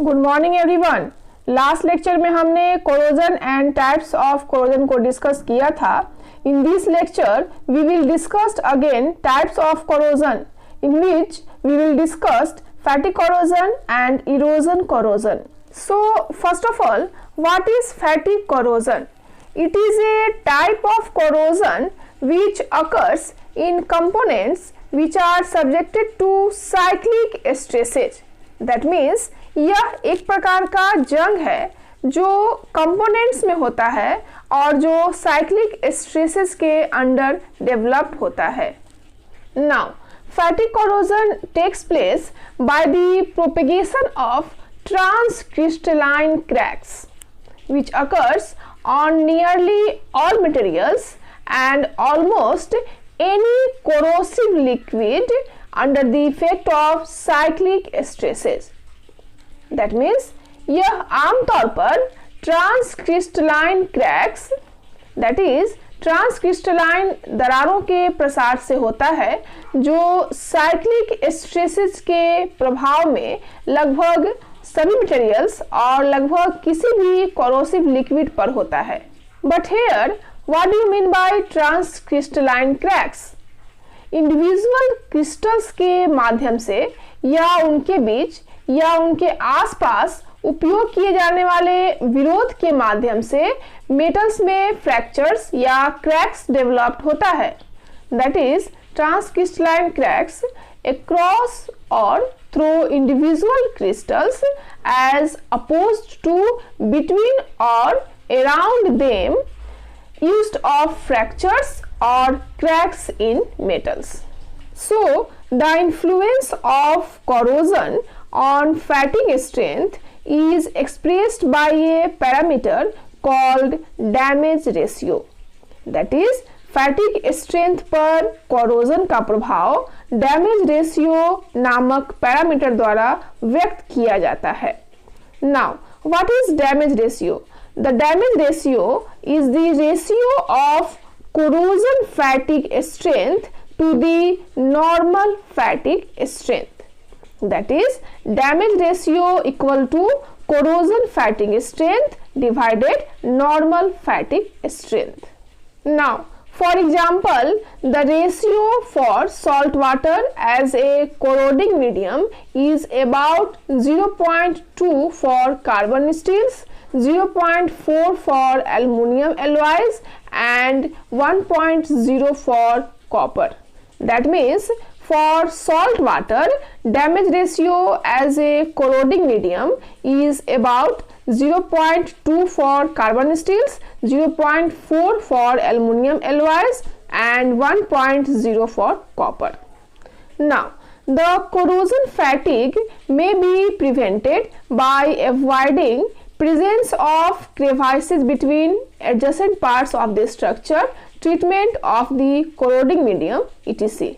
Good morning everyone. Last lecture में हमने corrosion and types of corrosion को discuss किया था। In this lecture we will discuss again types of corrosion in which we will discuss fatigue corrosion and erosion corrosion. So first of all, what is fatigue corrosion? It is a type of corrosion which occurs in components which are subjected to cyclic stresses. That means यह एक प्रकार का जंग है जो components में होता है और जो साइक्लिक स्ट्रेसेस के अंडर डेवलप्ड होता है। Now, fatigue corrosion takes place by the propagation of transcrystalline cracks which occurs on nearly all materials and almost any corrosive liquid under the effect of cyclic stresses. That means यह आमतौर पर ट्रांसक्रिस्टलाइन cracks that is ट्रांसक्रिस्टलाइन दरारों के प्रसार से होता है जो साइक्लिक स्ट्रेसेस के प्रभाव में लगभग सभी मटेरियल्स और लगभग किसी भी कोरोसिव लिक्विड पर होता है। But here what do you mean by transcrystalline cracks? Individual crystals के माध्यम से या उनके बीच या उनके आसपास उपयोग किए जाने वाले विरोध के माध्यम से मेटल्स में फ्रैक्चर्स या क्रैक्स डेवलप्ड होता है। That is transcrystalline cracks across or through individual crystals as opposed to between or around them used of fractures or cracks in metals. So the influence of corrosion on fatigue strength is expressed by a parameter called damage ratio. That is फैटिक strength पर corrosion का प्रभाव damage ratio नामक parameter द्वारा व्यक्त किया जाता है। Now what is damage ratio? The damage ratio is the ratio of corrosion fatigue strength to the normal fatigue strength. That is damage ratio equal to corrosion fatigue strength divided normal fatigue strength. Now for example, the ratio for salt water as a corroding medium is about 0.2 for carbon steels, 0.4 for aluminum alloys and 1.0 for copper. That means for salt water, damage ratio as a corroding medium is about 0.2 for carbon steels, 0.4 for aluminum alloys and 1.0 for copper. Now, the corrosion fatigue may be prevented by avoiding presence of crevices between adjacent parts of the structure, treatment of the corroding medium, etc.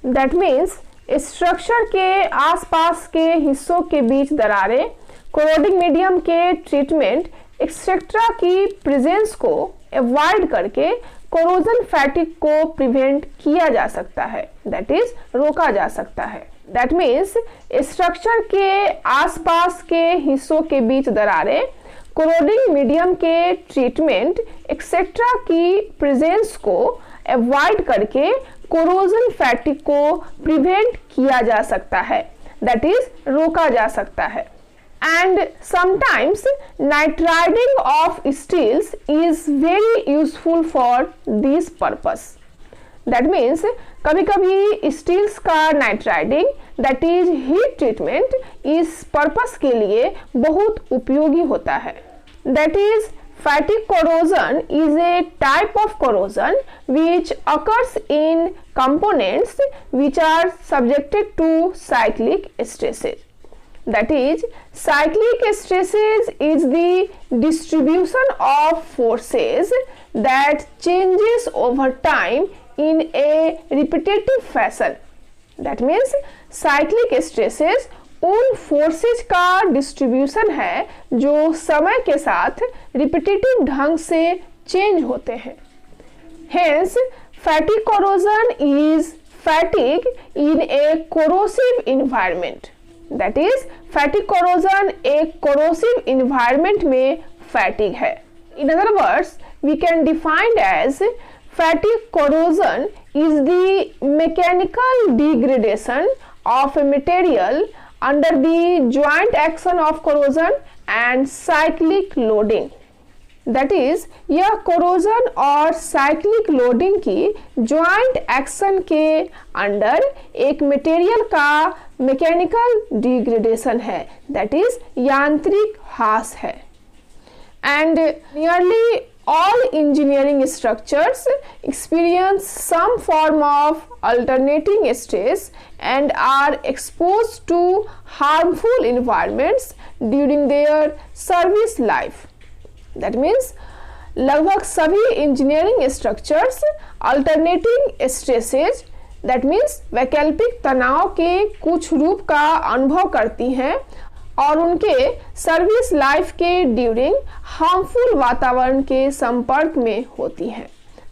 That means structure के आसपास के हिस्सों के बीच दरारें, corroding medium के treatment etcetera की presence को avoid करके कोरोजन फैटिग को प्रिवेंट किया जा सकता है, दैट इज रोका जा सकता है। दैट मीन्स स्ट्रक्चर के आसपास के हिस्सों के बीच दरारें, कोरोडिंग मीडियम के ट्रीटमेंट एक्सेट्रा की प्रेजेंस को अवॉइड करके कोरोजन फैटिग को प्रिवेंट किया जा सकता है, दैट इज रोका जा सकता है। And sometimes nitriding of steels is very useful for this purpose. That means कभी-कभी स्टील्स का nitriding that is heat treatment इस पर्पस के लिए बहुत उपयोगी होता है। That is fatigue corrosion is a type of corrosion which occurs in components which are subjected to cyclic stresses. That is, cyclic stresses is the distribution of forces that changes over time in a repetitive fashion. That means cyclic stresses उन forces का distribution है जो समय के साथ repetitive ढंग से change होते हैं। Hence, fatigue corrosion is fatigue in a corrosive environment. That is fatigue corrosion एक कोरोसिव इन्वायरमेंट में फैटिग है। In other words we can defined as fatigue corrosion is the mechanical degradation of a material under the joint action of corrosion and cyclic loading. That is, यह corrosion और cyclic loading की joint action के under एक material का mechanical degradation है, that is, यांत्रिक ह्रास है। And nearly all engineering structures experience some form of alternating stress and are exposed to harmful environments during their service life. That means लगभग सभी engineering structures alternating stresses that means वैकल्पिक तनाव के कुछ रूप का अनुभव करती हैं और उनके सर्विस लाइफ के ड्यूरिंग हार्मफुल वातावरण के संपर्क में होती हैं।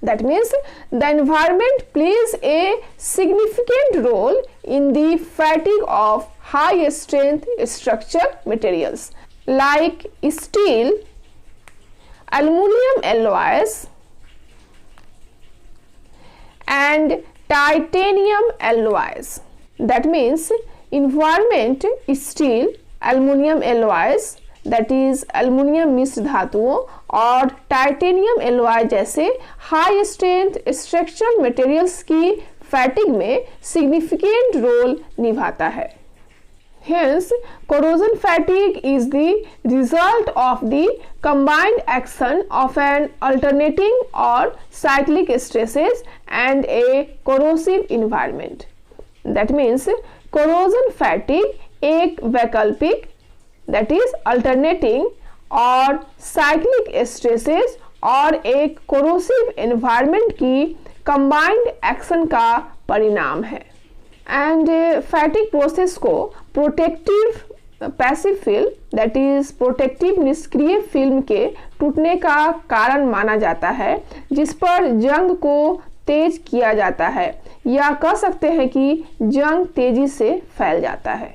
That means the environment plays a significant role in the fatigue of high strength structure materials like steel, aluminum alloys and titanium alloys. That means environment steel, aluminum alloys that is aluminum मिश्र धातुओं और titanium alloy जैसे high strength structural materials की fatigue में significant role निभाता है। Hence, corrosion fatigue is the result of the combined action of an alternating or cyclic stresses and a corrosive environment. That means, corrosion fatigue एक वैकल्पिक that is alternating और cyclic stresses और एक corrosive environment की combined action का परिणाम है। And fatigue process को protective passive film that is protective निष्क्रिय फिल्म के टूटने का कारण माना जाता है जिस पर जंग को तेज किया जाता है या कह सकते हैं कि जंग तेजी से फैल जाता है।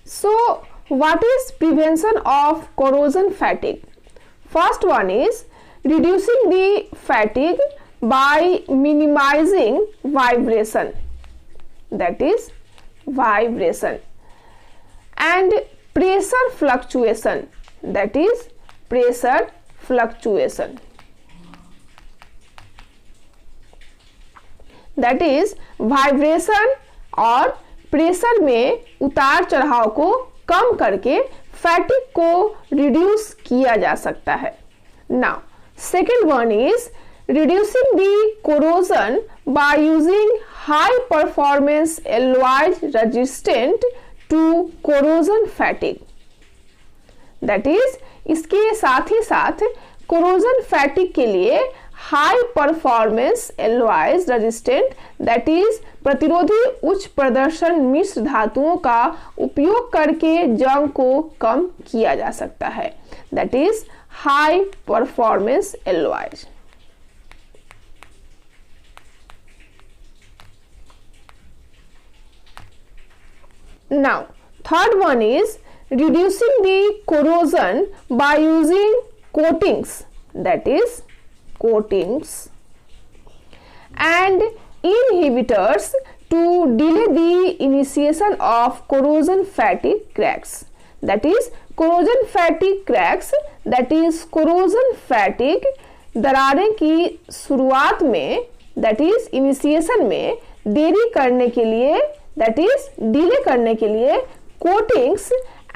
So what is prevention of corrosion fatigue? First one is reducing the fatigue by minimising vibration, that is vibration, and pressure fluctuation, that is pressure fluctuation, that is vibration और प्रेशर में उतार चढ़ाव को कम करके फैटिग को reduce किया जा सकता है। Now second one is reducing the corrosion by using high performance alloys resistant to corrosion fatigue. That is, इसके साथ ही साथ corrosion fatigue के लिए high performance alloys resistant that is प्रतिरोधी उच्च प्रदर्शन मिश्र धातुओं का उपयोग करके जंग को कम किया जा सकता है। That is high performance alloys. Now, third one is reducing the corrosion by using coatings, that is coatings and inhibitors to delay the initiation of corrosion fatigue cracks. That is corrosion fatigue cracks, that is corrosion fatigue दरारें की शुरुआत में that is initiation में देरी करने के लिए that is delay करने के लिए coatings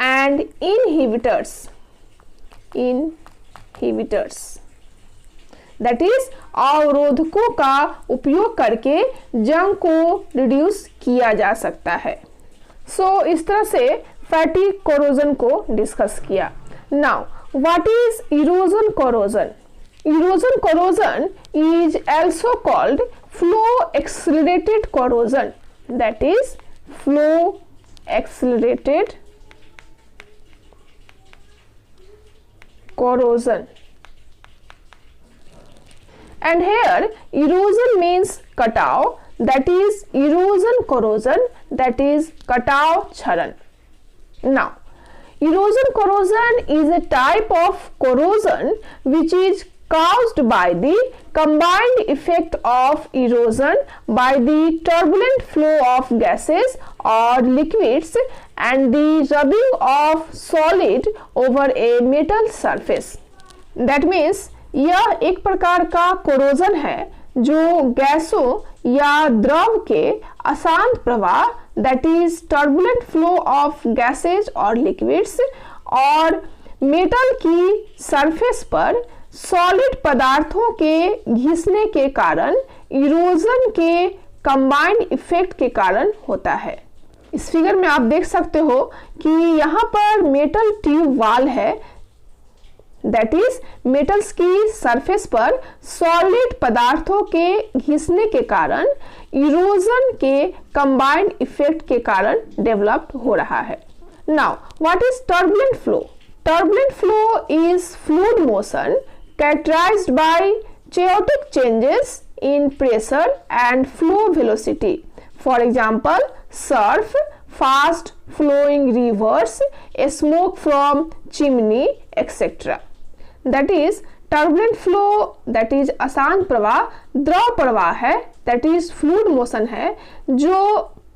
and inhibitors that is अवरोधकों का उपयोग करके जंग को रिड्यूस किया जा सकता है। सो इस तरह से फैटिग कोरोजन को डिस्कस किया। Now what is erosion corrosion? Erosion corrosion is also called flow accelerated corrosion, that is flow accelerated corrosion, and here erosion means कटाव, that is erosion corrosion, that is कटाव क्षरण। Now, erosion corrosion is a type of corrosion which is caused by the combined effect of erosion by the turbulent flow of gases or liquids and the rubbing of solid over a metal surface. That means यह एक प्रकार का corrosion है जो गैसों या द्रव के अशांत प्रवाह that is turbulent flow of gases और लिक्विड्स और मेटल की सरफेस पर सॉलिड पदार्थों के घिसने के कारण इरोजन के कंबाइंड इफेक्ट के कारण होता है। इस फिगर में आप देख सकते हो कि यहाँ पर मेटल ट्यूब वाल है दैट इज मेटल्स की सरफेस पर सॉलिड पदार्थों के घिसने के कारण इरोजन के कंबाइंड इफेक्ट के कारण डेवलप हो रहा है। Now what is turbulent flow? Turbulent flow is fluid motion characterized by chaotic changes in pressure and flow velocity. For example, surf, fast flowing rivers, smoke from chimney, etc. That is turbulent flow, that is अशांत प्रवाह, द्रव प्रवाह है that is fluid motion है जो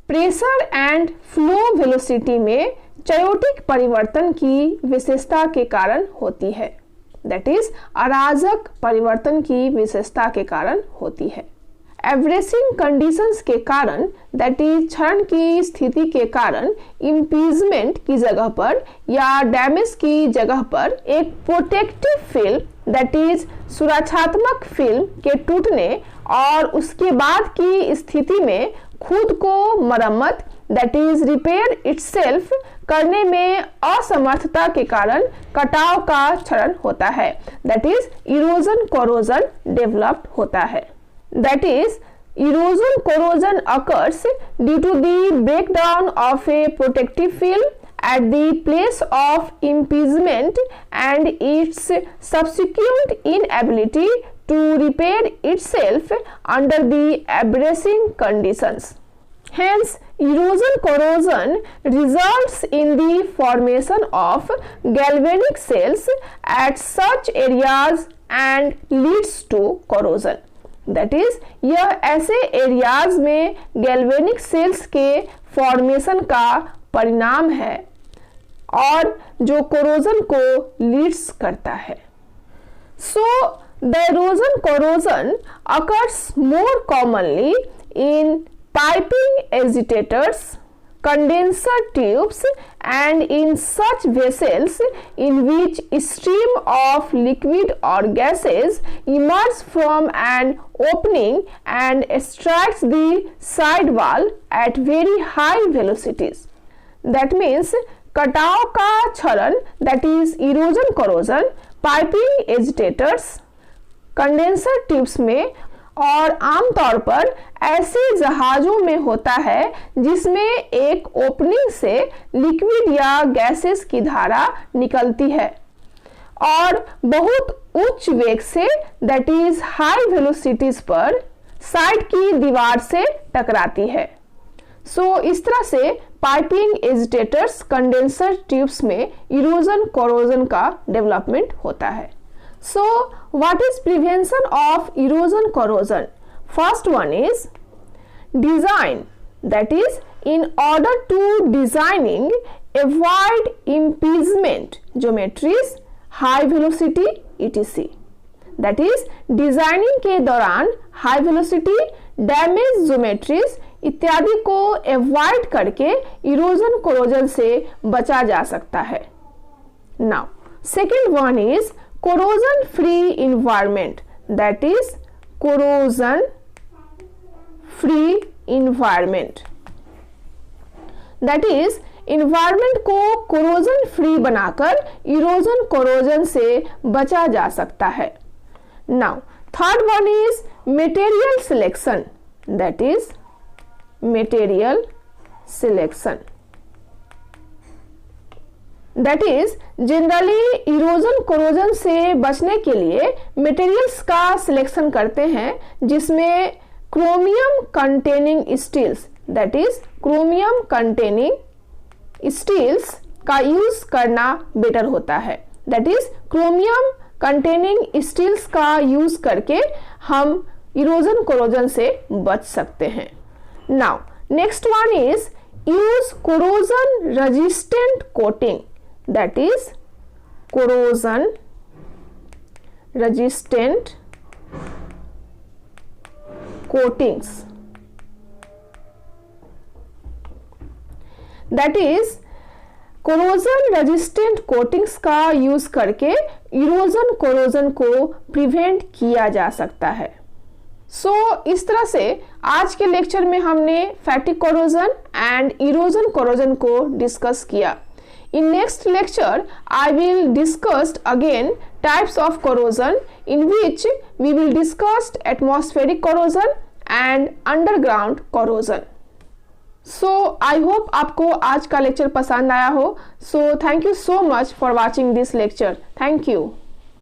pressure and flow velocity में chaotic परिवर्तन की विशेषता के कारण होती है। दैट इज अराजक परिवर्तन की विशेषता के कारण होती है। एब्रेसिंग कंडीशंस के कारण दैट इज क्षरण की स्थिति के कारण इम्पीजमेंट की जगह पर या डैमेज की जगह पर एक प्रोटेक्टिव फिल्म दैट इज सुरक्षात्मक फिल्म के टूटने और उसके बाद की स्थिति में खुद को मरम्मत दैट इज रिपेयर इटसेल्फ करने में असमर्थता के कारण कटाव का क्षरण होता है that is erosion corrosion developed होता है। That is erosion corrosion occurs due to the breakdown of a protective film at the place of impingement and its subsequent inability to repair itself under the abrasive conditions. Hence, erosion corrosion results in the formation of galvanic cells at such areas and leads to corrosion. That is, यह ऐसे areas में galvanic sales के formation का परिणाम है और जो corrosion को लीड्स करता है। So the erosion corrosion occurs more commonly in piping agitators, condenser tubes and in such vessels in which stream of liquid or gases emerge from an opening and strikes the sidewall at very high velocities. That means कटाव का क्षरण that is erosion corrosion piping agitators, condenser tubes में और आमतौर पर ऐसे जहाजों में होता है जिसमें एक ओपनिंग से लिक्विड या गैसेस की धारा निकलती है और बहुत उच्च वेग say that is high velocities पर साइड की दीवार से टकराती है। सो इस तरह से पाइपिंग एजिटेटर्स, कंडेंसर ट्यूब्स में इरोजन कोरोजन का डेवलपमेंट होता है। So, what is prevention of erosion corrosion? First one is design. That is, in order to designing avoid impingement geometries, high velocity etc. That is, designing के दौरान high velocity, damage geometries इत्यादि को avoid करके erosion corrosion से बचा जा सकता है। Now, second one is corrosion free environment, that is corrosion free environment, that is environment को corrosion free बनाकर erosion corrosion से बचा जा सकता है। Now third one is material selection, that is material selection, that is generally erosion corrosion से बचने के लिए मटेरियल्स का सिलेक्शन करते हैं जिसमें chromium containing steels, that is chromium containing steels का यूज करना बेटर होता है। That is chromium containing steels का यूज करके हम इरोजन कोरोजन से बच सकते हैं। Now next one is use corrosion resistant coating, that is corrosion resistant coatings, that is corrosion resistant coatings का यूज करके इरोजन कोरोजन को प्रिवेंट किया जा सकता है। इस तरह से आज के लेक्चर में हमने फैटिक कोरोजन एंड इरोजन कोरोजन को डिस्कस किया। In next lecture, I will discuss again types of corrosion, in which we will discuss atmospheric corrosion and underground corrosion. I hope आपको आज का लेक्चर पसंद आया हो। Thank you so much for watching this lecture. Thank you.